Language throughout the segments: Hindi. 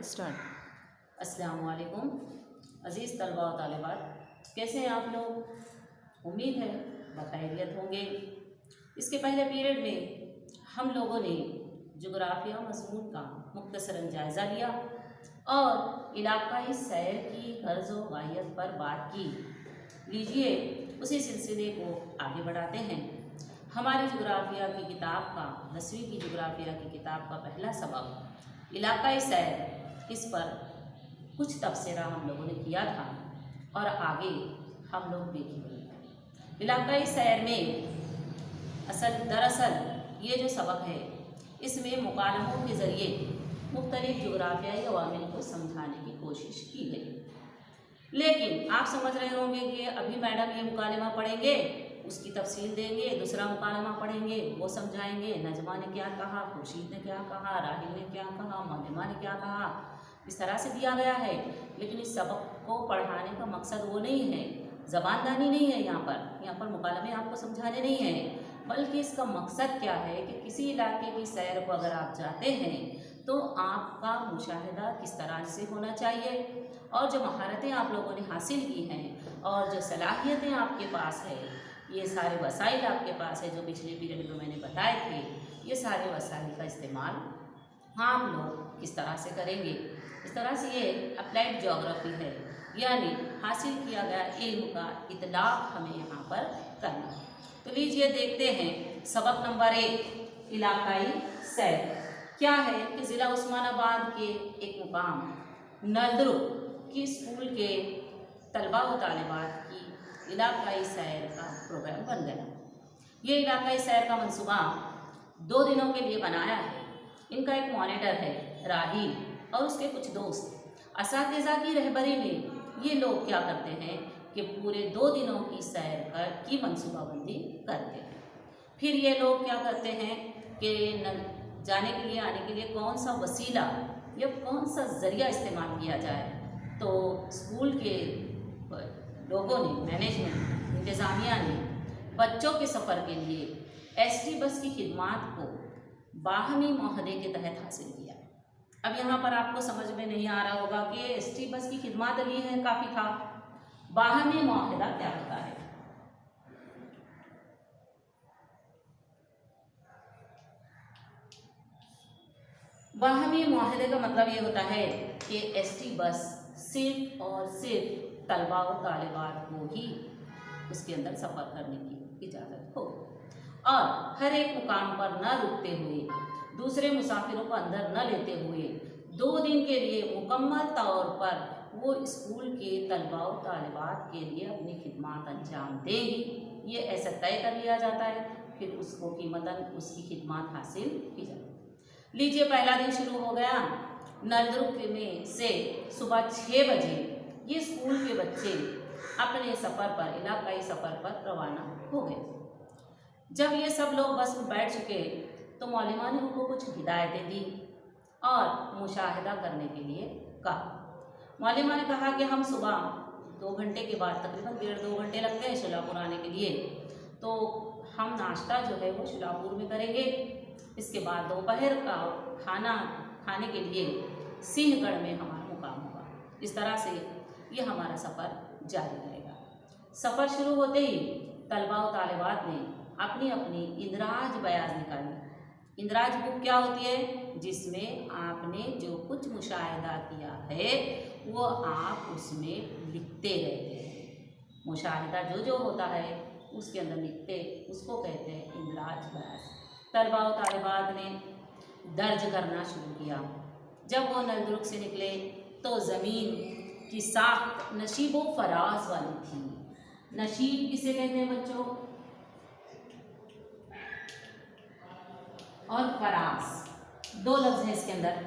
स्टार्ट। अस्सलाम वालेकुम अज़ीज़ तलबा व तालिबात, कैसे हैं आप लोग। उम्मीद है बखैरियत होंगे। इसके पहले पीरियड में हम लोगों ने जोग्राफिया मज़मून का मुख्तसरन जायज़ा लिया और इलाक़ाई सैर की गर्ज़ व गायत पर बात की। लीजिए उसी सिलसिले को आगे बढ़ाते हैं। हमारी जोग्राफिया की किताब का 10वीं की जोग्राफिया की किताब का पहला सबक इलाक़ाई सैर, इस पर कुछ तबसरा हम लोगों ने किया था और आगे हम लोग देखेंगे। इलाक़ाई सैर में दरअसल ये जो सबक है इसमें मुकालमों के ज़रिए मुख्तलिफ़ जोग्राफियाई अवामिल को समझाने की कोशिश की गई। लेकिन आप समझ रहे होंगे कि अभी मैडम ये मुकालमा पढ़ेंगे, उसकी तफसील देंगे, दूसरा मुकालमा पढ़ेंगे, वो समझाएंगे नजमा ने क्या कहा, खुर्शीद ने क्या कहा, राहिल ने क्या कहा, मौलिमा ने क्या कहा, इस तरह से दिया गया है। लेकिन इस सबक को पढ़ाने का मकसद वो नहीं है, ज़बानदानी नहीं है। यहाँ पर मुकालमे आपको समझाने नहीं हैं, बल्कि इसका मकसद क्या है कि किसी इलाके की सैर को अगर आप जाते हैं तो आपका मुशाहिदा किस तरह से होना चाहिए और जो महारतें आप लोगों ने हासिल की हैं और जो सलाहियतें आपके पास है, ये सारे वसाइल आपके पास है जो पिछले पीरियड में मैंने बताए थे, ये सारे वसाइल का इस्तेमाल आप लोग किस तरह से करेंगे। इस तरह से ये अप्लाइड ज्योग्राफी है, यानी हासिल किया गया इल्म का इतलाक़ हमें यहाँ पर करना है। तो लीजिए देखते हैं सबक नंबर 1 इलाक़ाई सैर क्या है कि ज़िला उस्मानाबाद के एक मुकाम नलदुर्ग की स्कूल के तलबा व तालिबात की इलाक़ाई सैर का प्रोग्राम बन गया। ये इलाक़ाई सैर का मंसूबा 2 दिनों के लिए बनाया है। इनका एक मॉनिटर है राहिल और उसके कुछ दोस्त। असातिज़ा की रहबरी में ये लोग क्या करते हैं कि पूरे 2 दिनों की सैर की मंसूबाबंदी करते हैं। फिर ये लोग क्या करते हैं कि जाने के लिए आने के लिए कौन सा वसीला या कौन सा ज़रिया इस्तेमाल किया जाए। तो स्कूल के लोगों ने, मैनेजमेंट, इंतज़ामिया ने बच्चों के सफ़र के लिए एसटी बस की खिदमात को बाहमी मुआहदे के तहत हासिल किया। अब यहाँ पर आपको समझ में नहीं आ रहा होगा कि एसटी बस की खिदमात ली है, काफ़ी था। बाहमी मुआहदा क्या होता है? बाहमी मुआहदे का मतलब ये होता है कि एसटी बस सिर्फ और सिर्फ तलबा व तालिबात को ही उसके अंदर सफ़र करने की इजाज़त हो और हर एक मुकाम पर न रुकते हुए, दूसरे मुसाफिरों को अंदर न लेते हुए 2 दिन के लिए मुकम्मल तौर पर वो स्कूल के तलबा व तालिबात के लिए अपनी खिदमत अंजाम देंगी। ये ऐसा तय कर लिया जाता है, फिर उसको कीमतन उसकी खिदमत हासिल की जाती है। लीजिए पहला दिन शुरू हो गया। नलदुर्ग में से सुबह 6 बजे ये स्कूल के बच्चे अपने सफ़र पर, इलाक़ाई सफ़र पर रवाना हो गए। जब ये सब लोग बस में बैठ चुके तो मौलिमा ने उनको कुछ हिदायतें दी और मुशाहिदा करने के लिए कहा। मौलिमा ने कहा कि हम सुबह 2 घंटे के बाद, तकरीबन 1.5-2 घंटे लगते हैं शुलापुर आने के लिए, तो हम नाश्ता जो है वो शुलापुर में करेंगे। इसके बाद दोपहर का खाना खाने के लिए सिंहगढ़ में हमारा मुकाम होगा। इस तरह से ये हमारा सफ़र जारी रहेगा। सफ़र शुरू होते ही तलबा व तालिबात ने अपनी अपनी इंदराज बयाज निकाली। इंदराज बुक क्या होती है? जिसमें आपने जो कुछ मुशाहिदा किया है वो आप उसमें लिखते रहते हैं। मुशाहिदा जो होता है उसके अंदर लिखते, उसको कहते हैं इंदराज बयाज। तलबा व तालिबात ने दर्ज करना शुरू किया। जब वो नलदुर्ग से निकले तो ज़मीन की साख्त नशीब व फराज वाली थी। नशीब किसे कहते हैं बच्चों? और फराज 2 लफ्ज़ हैं इसके अंदर।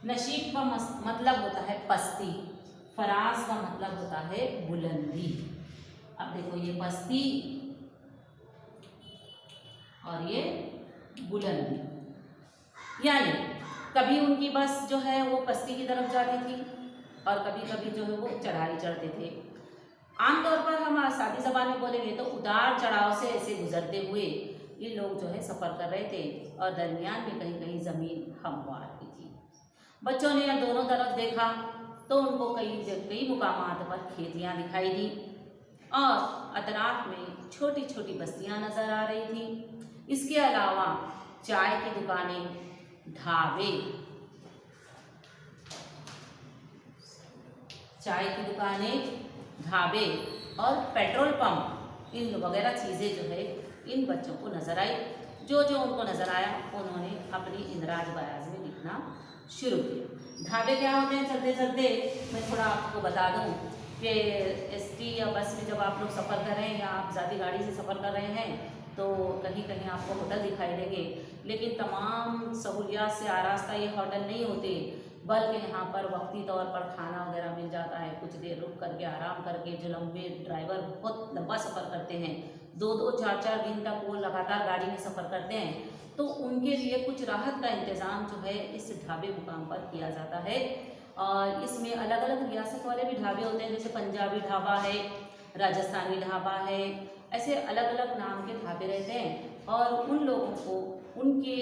नशीब का मतलब होता है पस्ती, फराज का मतलब होता है बुलंदी। अब देखो ये पस्ती और ये बुलंदी, यानी कभी उनकी बस जो है वो पस्ती की तरफ जाती थी और कभी कभी जो है वो चढ़ाई चढ़ते थे। आमतौर पर हम सादी ज़बान में बोलेंगे तो उतार चढ़ाव से ऐसे गुजरते हुए ये लोग जो है सफ़र कर रहे थे और दरमियान में कहीं कहीं ज़मीन हमवार भी थी। बच्चों ने दोनों तरफ देखा तो उनको कई मुकामात पर खेतियाँ दिखाई दी और अतराफ में छोटी छोटी बस्तियां नजर आ रही थी। इसके अलावा चाय की दुकानें, ढाबे, चाय की दुकानें, ढाबे और पेट्रोल पंप, इन वगैरह चीज़ें जो है इन बच्चों को नज़र आई। जो जो उनको नज़र आया उन्होंने अपनी इंदराज बयाज में लिखना शुरू किया। ढाबे क्या होते हैं, चलते चलते मैं थोड़ा आपको बता दूं कि एसटी या बस में जब आप लोग सफ़र कर रहे हैं या आप ज़्यादा गाड़ी से सफ़र कर रहे हैं तो कहीं कहीं आपको होटल दिखाई देंगे, लेकिन तमाम सहूलियात से आरास्ता ये होटल नहीं होते, बल्कि यहाँ पर वक्ती तौर पर खाना वगैरह मिल जाता है। कुछ देर रुक करके आराम करके जो लंबे ड्राइवर बहुत लंबा सफ़र करते हैं, 2-2 4-4 दिन तक वो लगातार गाड़ी में सफ़र करते हैं, तो उनके लिए कुछ राहत का इंतज़ाम जो है इस ढाबे मुकाम पर किया जाता है। और इसमें अलग अलग रियासत वाले भी ढाबे होते हैं, जैसे पंजाबी ढाबा है, राजस्थानी ढाबा है, ऐसे अलग अलग नाम के ढाबे रहते हैं। और उन लोगों को उनके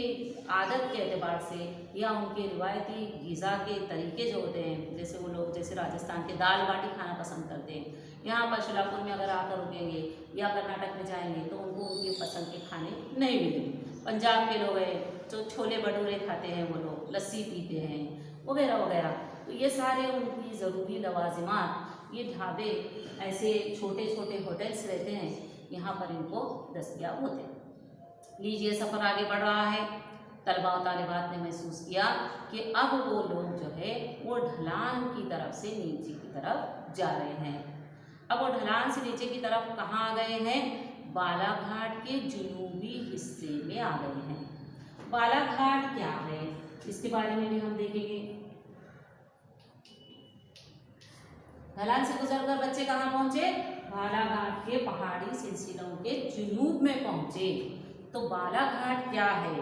आदत के एतबार से या उनके रिवायती ग़िज़ा के तरीके जो होते हैं, जैसे वो लोग जैसे राजस्थान के दाल बाटी खाना पसंद करते हैं, यहाँ पर शोलापुर में अगर आकर रुकेंगे या कर्नाटक में जाएंगे तो उनको उनके पसंद के खाने नहीं मिलेंगे। पंजाब के लोग हैं जो छोले भटूरे खाते हैं, वो लोग लस्सी पीते हैं वगैरह वगैरह। तो ये सारे उनकी ज़रूरी लवाजिमात ये ढाबे ऐसे छोटे छोटे होटल्स रहते हैं, यहाँ पर इनको दस्तयाब होते हैं। लीजिए सफ़र आगे बढ़ रहा है। तलबा और तालिबात ने महसूस किया कि अब वो लोग जो है वो ढलान की तरफ से नीचे की तरफ जा रहे हैं। अब वो ढलान से नीचे की तरफ कहाँ आ गए हैं? बालाघाट के जुनूबी हिस्से में आ गए हैं। बालाघाट क्या है इसके बारे में भी हम देखेंगे। ढलान से गुजरकर बच्चे कहाँ पहुंचे? बालाघाट के पहाड़ी सिलसिलों के जुनूब में पहुंचे। तो बालाघाट क्या है?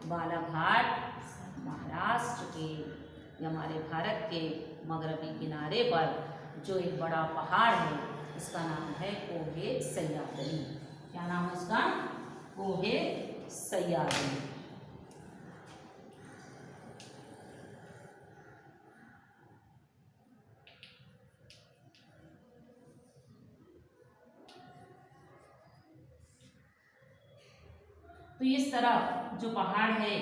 बालाघाट महाराष्ट्र के या हमारे भारत के मगरबी किनारे पर जो एक बड़ा पहाड़ है, इसका नाम है कोहे सह्याद्री। क्या नाम है उसका? कोहे सह्याद्री। तो इस तरफ जो पहाड़ है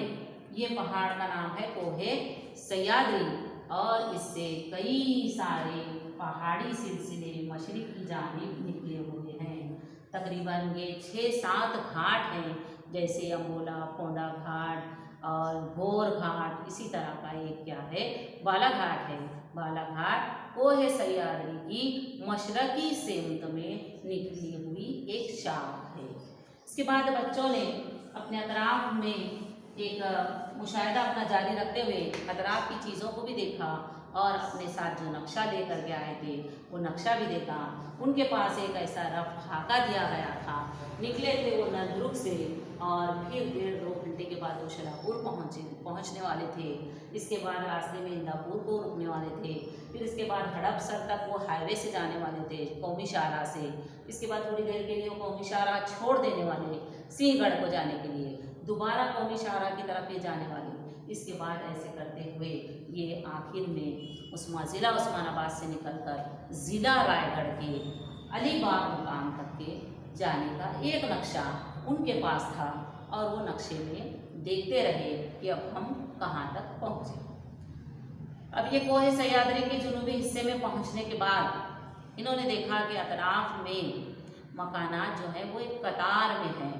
ये पहाड़ का नाम है कोहे सह्याद्री और इससे कई सारे पहाड़ी सिलसिले मशरिक की जानिब निकले हुए हैं। तकरीबन ये 6-7 घाट हैं, जैसे अमोला, पोंडा घाट और घोर घाट। इसी तरह का एक क्या है? बालाघाट है। बालाघाट कोहे सह्याद्री की मशरकी सिमत में निकली हुई एक शाख है। इसके बाद बच्चों ने अपने अतराफ में एक मुशाहिदा अपना जारी रखते हुए अतराफ की चीज़ों को भी देखा और अपने साथ जो नक्शा लेकर के आए थे वो नक्शा भी देखा। उनके पास एक ऐसा रफ खाका दिया गया था। निकले थे वो नलरुख से और फिर 1.5-2 घंटे के बाद वो शलापुर पहुँचने वाले थे। इसके बाद रास्ते में इंदापुर को रुकने वाले थे। फिर इसके बाद हड़पसर तक वो हाईवे से जाने वाले थे कौमी शाहराह से। इसके बाद थोड़ी देर के लिए वो कौमी शाहराह छोड़ देने वाले सिंहगढ़ को जाने के लिए, दोबारा कौमी शाहराह की तरफ ये जाने वाली। इसके बाद ऐसे करते हुए ये आखिर में ज़िला उस्मानाबाद से निकलकर ज़िला रायगढ़ के अलीबाग मुकाम तक के जाने का एक नक्शा उनके पास था और वो नक्शे में देखते रहे कि अब हम कहाँ तक पहुँचे। अब ये कोहे सह्याद्री के जुनूबी हिस्से में पहुँचने के बाद इन्होंने देखा कि अतराफ में मकानात जो है वो एक कतार में हैं।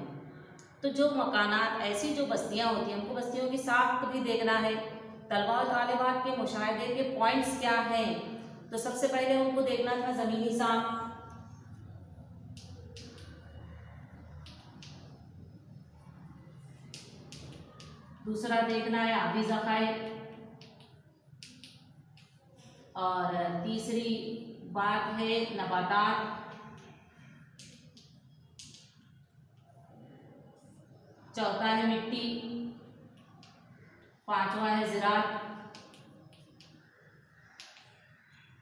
तो जो मकानात ऐसी जो बस्तियां होती हैं, हमको बस्तियों की साख्त भी देखना है। तलबा और तालिबात के मुशाहिदे के पॉइंट्स क्या हैं? तो सबसे पहले उनको देखना था ज़मीनी साख्त, दूसरा देखना है आबी ज़खायर और तीसरी बात है नबातात, चौथा है मिट्टी, पांचवा है ज़राअत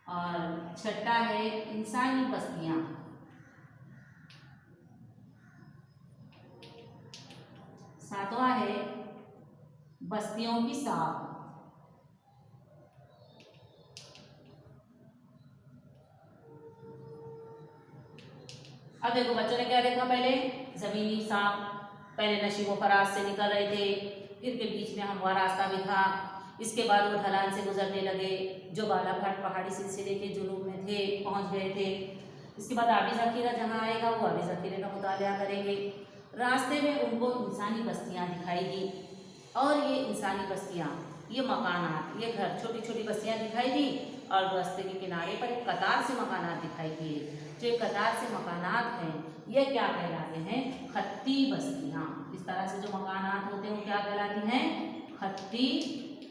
और छठा है इंसानी बस्तियां। सातवां है बस्तियों की साख। अब देखो बच्चों ने क्या देखा, पहले जमीनी सांप, पहले नशीबो फराज से निकल रहे थे, फिर के बीच में हमवार रास्ता भी था, इसके बाद वो ढलान से गुजरने लगे जो बालाघाट पहाड़ी सिलसिले के जुनूब में थे, पहुंच गए थे। इसके बाद आबी ज़खीरा जहाँ आएगा वो आबी ज़खीरे का मुताला करेंगे। रास्ते में उनको इंसानी बस्तियाँ दिखाई दी, और ये इंसानी बस्तियाँ, ये मकानात, ये घर, छोटी छोटी बस्तियाँ दिखाई दी, और रास्ते के किनारे पर एक कतार से मकानात दिखाई दिए। जो एक कतार से मकानात हैं ये क्या कहलाते हैं, खत्ती बस्तियाँ। इस तरह से जो मकानात होते हैं वो क्या कहलाती हैं, खत्ती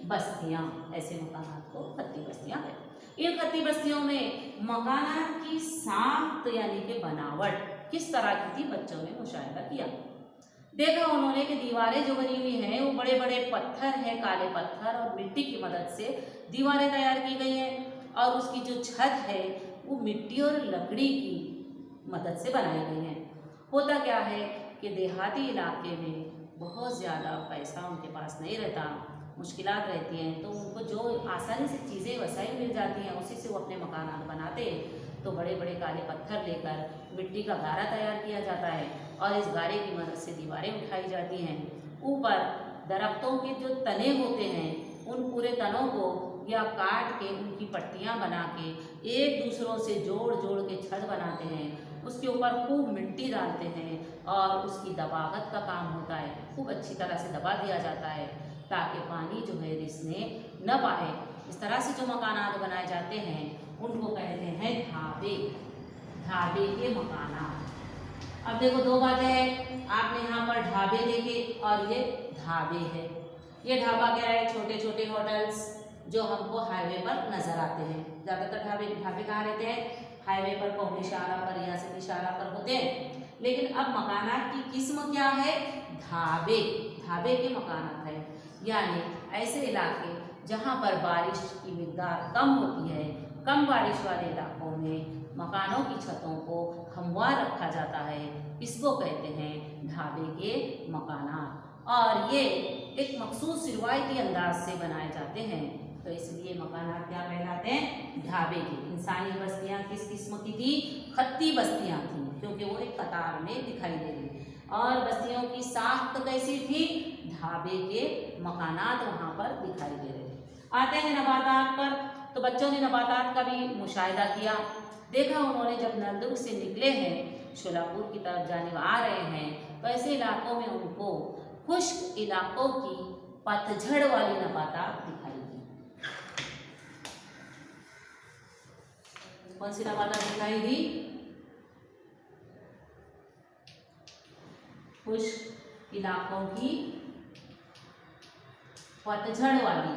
बस्तियाँ। ऐसे मकानात को खत्ती बस्तियाँ कहते हैं। इन खत्ती बस्तियों में मकानात की साख्त यानी कि बनावट किस तरह की थी, बच्चों ने मुशाहिदा किया। देखा उन्होंने कि दीवारें जो बनी हुई हैं वो बड़े बड़े पत्थर हैं, काले पत्थर और मिट्टी की मदद से दीवारें तैयार की गई हैं, और उसकी जो छत है वो मिट्टी और लकड़ी की मदद से बनाई गई हैं। होता क्या है कि देहाती इलाके में बहुत ज़्यादा पैसा उनके पास नहीं रहता, मुश्किलात रहती हैं, तो उनको जो आसानी से चीज़ें वसाइल मिल जाती हैं उसी से वो अपने मकानात बनाते हैं। तो बड़े बड़े काले पत्थर लेकर मिट्टी का गारा तैयार किया जाता है, और इस गारे की मदद से दीवारें उठाई जाती हैं। ऊपर दरख्तों के जो तने होते हैं उन पूरे तनों को या काट के उनकी पट्टियाँ बना के एक दूसरों से जोड़ जोड़ के छत बनाते हैं। उसके ऊपर खूब मिट्टी डालते हैं और उसकी दबागत का काम होता है, खूब अच्छी तरह से दबा दिया जाता है ताकि पानी जो है रिसने न पाए। इस तरह से जो मकानात बनाए जाते हैं उनको कहते हैं ढाबे, ढाबे के मकानात। अब देखो दो बातें हैं, आपने यहाँ पर ढाबे देखे और ये ढाबे है। ये ढाबा क्या है, छोटे छोटे होटल्स जो हमको हाईवे पर नजर आते हैं। ज़्यादातर ढाबे ढाबे कहाँ रहते हैं, हाईवे पर, पहुंच इशारा पर, रियासत इशारा पर होते हैं। लेकिन अब मकानात की किस्म क्या है, ढाबे, ढाबे के मकानात है, यानी ऐसे इलाके जहाँ पर बारिश की मिकदार कम होती है, कम बारिश वाले इलाकों में मकानों की छतों को हमवार रखा जाता है, इसको कहते हैं ढाबे के मकानात। और ये एक मखसूस रिवायती अंदाज से बनाए जाते हैं, तो इसलिए मकानात क्या कहलाते हैं, ढाबे के। इंसानी बस्तियाँ किस किस्म की थी, खत्ती बस्तियाँ थी, क्योंकि वो एक कतार में दिखाई दे रही। और बस्तियों की साख्त कैसी थी, ढाबे के मकानात वहाँ पर दिखाई दे रहे थे। आते हैं नबातात पर, तो बच्चों ने नबातात का भी मुशाहिदा किया। देखा उन्होंने जब नलदुर्ग से निकले हैं, शोलापुर की तरफ जाने आ रहे हैं, तो ऐसे इलाकों में उनको खुश्क इलाकों की पतझड़ वाली नबातात दिखाई दी। कौन सी नबातात दिखाई दी, खुश्क इलाकों की पतझड़ वाली।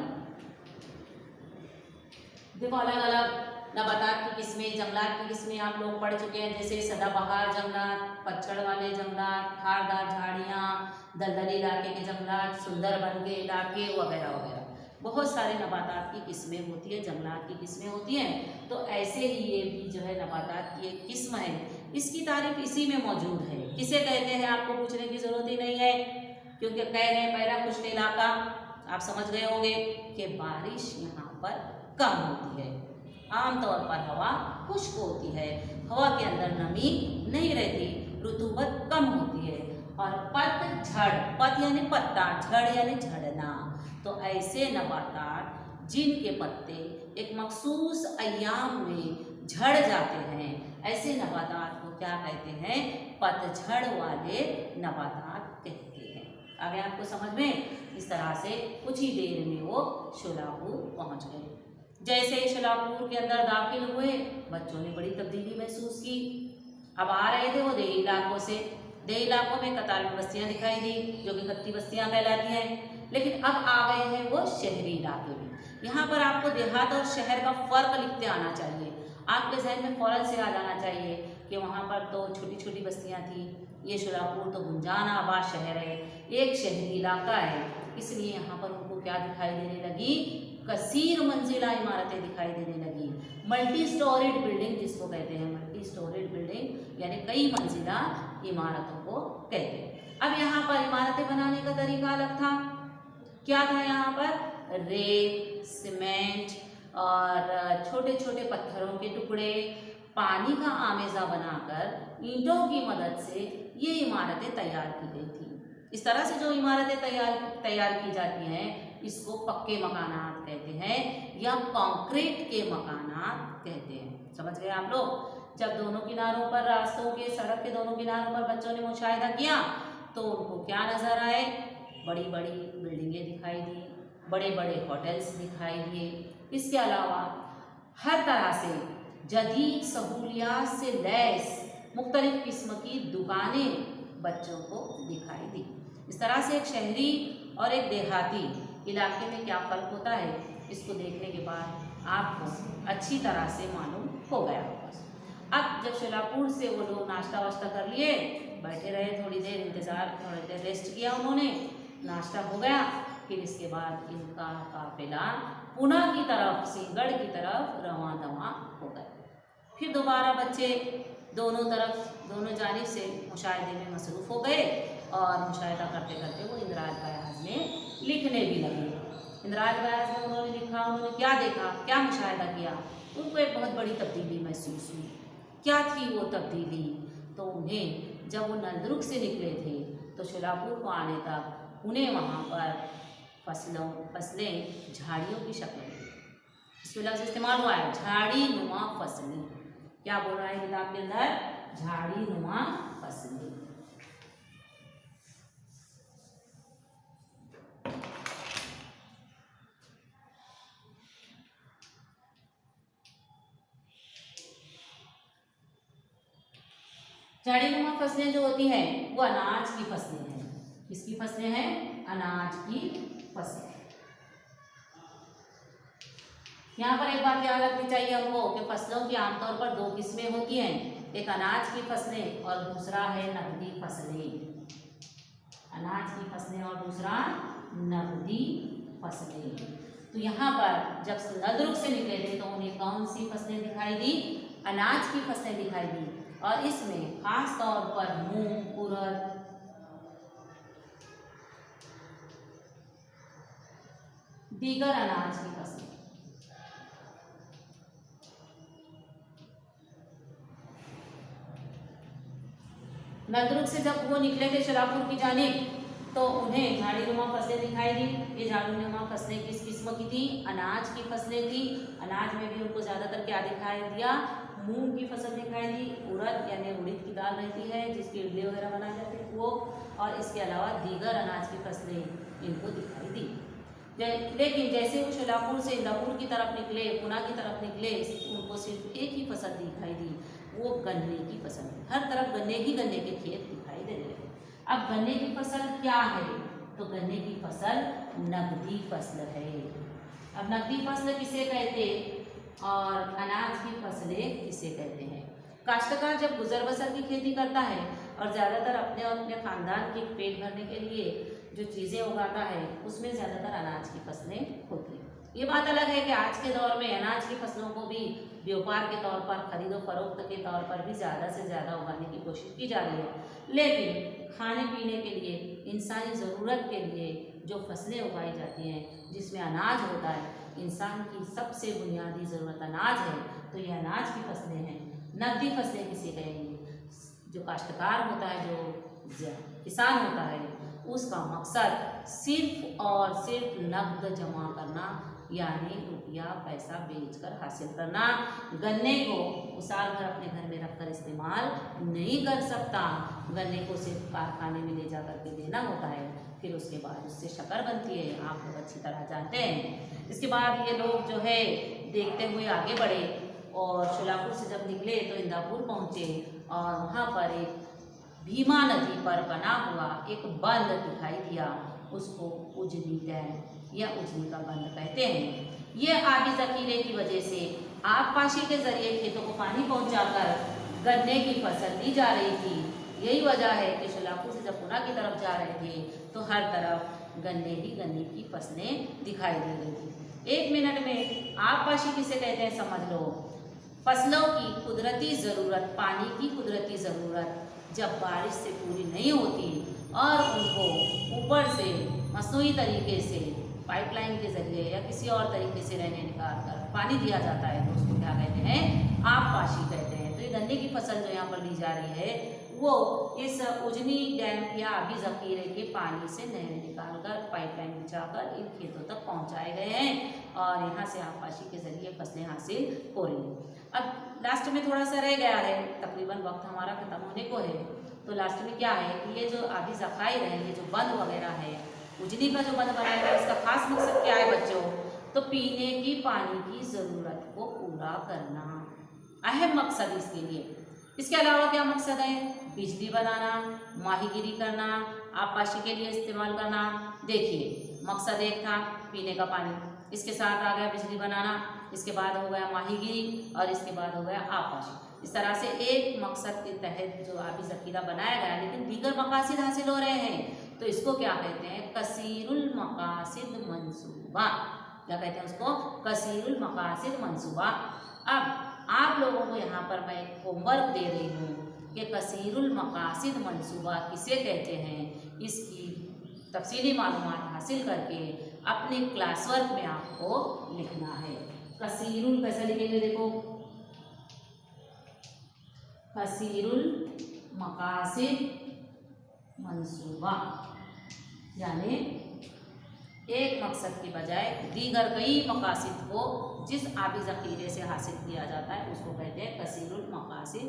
देखो अलग अलग नबातात की किस्में, जंगलात की किस्में आप लोग पढ़ चुके हैं, जैसे सदाबहार जंगलात, पतझड़ वाले जंगलात, खारदार झाड़ियाँ, दलदली इलाके के जंगलात, सुंदरबन के इलाके वगैरह वगैरह। बहुत सारे नबातात की किस्में होती है, जंगलात की किस्में होती हैं। तो ऐसे ही ये भी जो है नबातात की एक किस्म है, इसकी तारीफ इसी में मौजूद है। किसे कहते हैं आपको पूछने की ज़रूरत ही नहीं है, क्योंकि कह रहे हैं पहला खुश्क इलाका, आप समझ गए होंगे कि बारिश यहाँ पर कम होती है, आमतौर पर हवा खुश्क होती है, हवा के अंदर नमी नहीं रहती, रुतूबत कम होती है। और पतझड़, पत यानी पत्ता, झड़ यानी झड़ना, तो ऐसे नबातात जिनके पत्ते एक मखसूस अय्याम में झड़ जाते हैं, ऐसे नबातात को क्या कहते हैं, पतझड़ वाले नबातात कहते हैं। आगे आपको समझ में, इस तरह से कुछ ही देर में वो शोलापुर पहुंच गए। जैसे ही शोलापुर के अंदर दाखिल हुए, बच्चों ने बड़ी तब्दीली महसूस की। अब आ रहे थे वो देही इलाकों से, देही इलाकों में कतार में बस्तियाँ दिखाई दी जो कि खत्ती बस्तियाँ कहलाती हैं, लेकिन अब आ गए हैं वो शहरी इलाके में। यहाँ पर आपको देहात और शहर का फ़र्क लिखते आना चाहिए, आपके जहन में फ़ौरन से आ जाना चाहिए कि वहाँ पर तो छोटी छोटी बस्तियाँ थी, ये शोलापुर तो गुंजान आबाद शहर है, एक शहरी इलाका है, इसलिए यहाँ पर उनको क्या दिखाई देने लगी, कसीर मंजिला इमारतें दिखाई देने लगी। मल्टी स्टोरीड बिल्डिंग जिसको कहते हैं, मल्टी स्टोरीड बिल्डिंग यानी कई मंजिला इमारतों को कहते हैं। अब यहाँ पर इमारतें बनाने का तरीका अलग था। क्या था यहाँ पर, रेत, सीमेंट और छोटे छोटे पत्थरों के टुकड़े, पानी का आमेजा बनाकर ईंटों की मदद से ये इमारतें तैयार की गई थी। इस तरह से जो इमारतें तैयार की जाती हैं इसको पक्के मकानात कहते हैं या कंक्रीट के मकानात कहते हैं। समझ गए आप लोग? जब दोनों किनारों पर रास्तों के, सड़क के दोनों किनारों पर बच्चों ने मुशाहिदा किया तो उनको क्या नज़र आए? बड़ी बड़ी बिल्डिंगें दिखाई दी, बड़े बड़े होटल्स दिखाई दिए। इसके अलावा हर तरह से जदीद सहूलियात से लैस मुख्तलिफ किस्म की दुकानें बच्चों को दिखाई दी। इस तरह से एक शहरी और एक देहाती इलाके में क्या फ़र्क होता है इसको देखने के बाद आपको अच्छी तरह से मालूम हो गया होगा। अब जब शोलापुर से वो लोग नाश्ता वाश्ता कर लिए, बैठे रहे, थोड़ी देर इंतज़ार, थोड़ी देर रेस्ट किया उन्होंने, नाश्ता हो गया, फिर इसके बाद इनका काफिला पुणे की तरफ, सिंहगढ़ की तरफ रवां दवा हो गए। फिर दोबारा बच्चे दोनों जानिब से मुशाहिदे में मसरूफ़ हो गए और मुशाहिदा करते करते वो इंदराज बयाज में लिखने भी लगे। इंदराज बयाज में उन्होंने लिखा, उन्होंने क्या देखा, क्या मुशाहिदा किया, उनको एक बहुत बड़ी तब्दीली महसूस हुई। क्या थी वो तब्दीली? तो उन्हें जब वो नलदुर्ग से निकले थे तो शोलापुर को आने तक उन्हें वहाँ पर फसलें झाड़ियों की शक्ल में, इसमें लफ्ज़ इस्तेमाल हुआ है झाड़ी नुमा फसलें। क्या बोल रहा है किताब के अंदर? झाड़ी नुमा फसलें। झाड़ीनुमा फसलें जो होती हैं वो अनाज की फसलें हैं। किसकी फसलें हैं? अनाज की फसलें। यहाँ पर एक बात याद रखनी चाहिए हमको कि फसलों की आमतौर पर दो किस्में होती हैं, एक अनाज की फसलें और दूसरा है नकदी फसलें। अनाज की फसलें और दूसरा नकदी फसलें। तो यहाँ पर जब नलदुर्ग से निकले थे तो उन्हें कौन सी फसलें दिखाई दी? अनाज की फसलें दिखाई दी और इसमें खास तौर पर मूंग, उड़द, दीगर अनाज की फसलें। नलदुर्ग से जब वो निकले थे शोलापुर की जानिब तो उन्हें झाड़ीनुमा फसलें दिखाई दी। ये झाड़ीनुमा फसलें किस किस्म की थी? अनाज की फसलें थी। अनाज में भी उनको ज़्यादातर क्या दिखाई दिया? मूंग की फसल दिखाई दी, उड़द यानी उड़द की दाल रहती है जिसकी इडली वगैरह बनाई जाती है वो, और इसके अलावा दीगर अनाज की फसलें इनको दिखाई दी। लेकिन जैसे वो शोलापुर से इंदापुर की तरफ निकले, पुणे की तरफ निकले, उनको सिर्फ एक ही फसल दिखाई दी, वो गन्ने की फसल। हर तरफ गन्ने के खेत दिखाई दे रहे हैं। अब गन्ने की फसल क्या है? तो गन्ने की फसल नकदी फसल है। अब नकदी फसल किसे कहते और अनाज की फसलें किसे कहते हैं? काश्तकार जब गुजर बसर की खेती करता है और ज़्यादातर अपने और अपने ख़ानदान के पेट भरने के लिए जो चीज़ें उगाता है उसमें ज़्यादातर अनाज की फसलें होती हैं। ये बात अलग है कि आज के दौर में अनाज की फसलों को भी व्यापार के तौर पर, खरीदो फरोख्त के तौर पर भी ज़्यादा से ज़्यादा उगाने की कोशिश की जा रही है, लेकिन खाने पीने के लिए, इंसानी ज़रूरत के लिए जो फसलें उगाई जाती हैं जिसमें अनाज होता है, इंसान की सबसे बुनियादी ज़रूरत अनाज है, तो ये अनाज की फसलें हैं। नकदी फसलें किसे कहेंगे? जो काश्तकार होता है, जो किसान होता है, उसका मकसद सिर्फ और सिर्फ नकद जमा करना, यानी रुपया पैसा बेचकर हासिल करना। गन्ने को वो साल भर अपने घर में रखकर इस्तेमाल नहीं कर सकता, गन्ने को सिर्फ कारखाने में ले जा कर के देना होता है, फिर उसके बाद उससे शक्कर बनती है, आप लोग अच्छी तरह जानते हैं। इसके बाद ये लोग जो है देखते हुए आगे बढ़े और शोलापुर से जब निकले तो इंदापुर पहुँचे और वहाँ पर एक भीमा नदी पर बना हुआ एक बंद दिखाई दिया, उसको उजनी डैम या उजनी का बंद कहते हैं। ये आगे जखीरे की वजह से आबपाशी के जरिए खेतों को पानी पहुंचाकर गन्ने की फसल दी जा रही थी। यही वजह है कि शोलापुर से जब पुणे की तरफ जा रहे थे तो हर तरफ गन्ने की फसलें दिखाई दे रही थी। 1 मिनट में आबपाशी किसे कहते हैं समझ लो। फसलों की कुदरती ज़रूरत, पानी की कुदरती ज़रूरत जब बारिश से पूरी नहीं होती और उनको ऊपर से मसनूई तरीके से पाइपलाइन के ज़रिए या किसी और तरीके से रहने निकाल कर पानी दिया जाता है तो उसको क्या कहते हैं? आबपाशी कहते हैं। तो ये गन्ने की फसल जो यहाँ पर ली जा रही है वो इस उजनी डैम या अभी जखीरे के पानी से नहर निकालकर पाइपलाइन बिछाकर इन खेतों तक पहुँचाए गए हैं और यहाँ से आबपाशी के जरिए फसलें हासिल हो रही हैं। अब लास्ट में थोड़ा सा रह गया है, तकरीबन वक्त हमारा ख़त्म होने को है। तो लास्ट में क्या है कि ये जो अभी ज़खायर है, ये जो बंद वगैरह है, उजनी का जो बंद बनाया गया इसका खास मकसद क्या है बच्चों? तो पीने की पानी की ज़रूरत को पूरा करना अहम मकसद इसके लिए। इसके अलावा क्या मकसद है? बिजली बनाना, माहीगिरी करना, आबपाशी के लिए इस्तेमाल करना। देखिए मकसद एक था पीने का पानी, इसके साथ आ गया बिजली बनाना, इसके बाद हो गया माहीगिरी और इसके बाद हो गया आबपाशी। इस तरह से एक मकसद के तहत जो आबी ज़खीरा बनाया गया लेकिन दीगर मकासद हासिल हो रहे हैं, तो इसको क्या कहते हैं? कसीरुल मकासिद मंसूबा। क्या कहते हैं उसको? कसीरुल मकासिद मंसूबा। अब आप लोगों को यहाँ पर मैं होमवर्क दे रही हूँ कि कसीरुल मकासिद मंसूबा किसे कहते हैं, इसकी तफसीली मालूमात हासिल करके अपने क्लास वर्क में आपको लिखना है। कसीरुल कैसे लिखेंगे? देखो, कसीरुल मकासिद मंसूबा यानी एक मकसद की बजाय दीगर कई मकासद को जिस आबी ज़खीरे से हासिल किया जाता है उसको कहते हैं कसीरुल मकासिद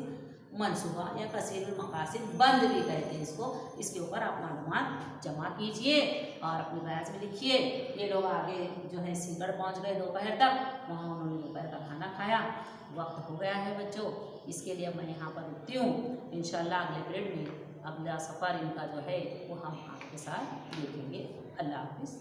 मंसूबा या कसीरुल मकासिद बंद भी कहते हैं इसको। इसके ऊपर आप मालूमात जमा कीजिए और अपनी बयास में लिखिए। ये लोग आगे जो है सीकर पहुंच गए दोपहर तक, वहाँ उन्होंने दोपहर का खाना खाया, वक्त हो गया है बच्चों। इसके लिए मैं यहाँ पर रुकती हूँ। इंशाल्लाह अगले पीरियड में अगला सफ़र इनका जो है वो हम आपके साथ देखेंगे। अल्लाह हाफ़िज़।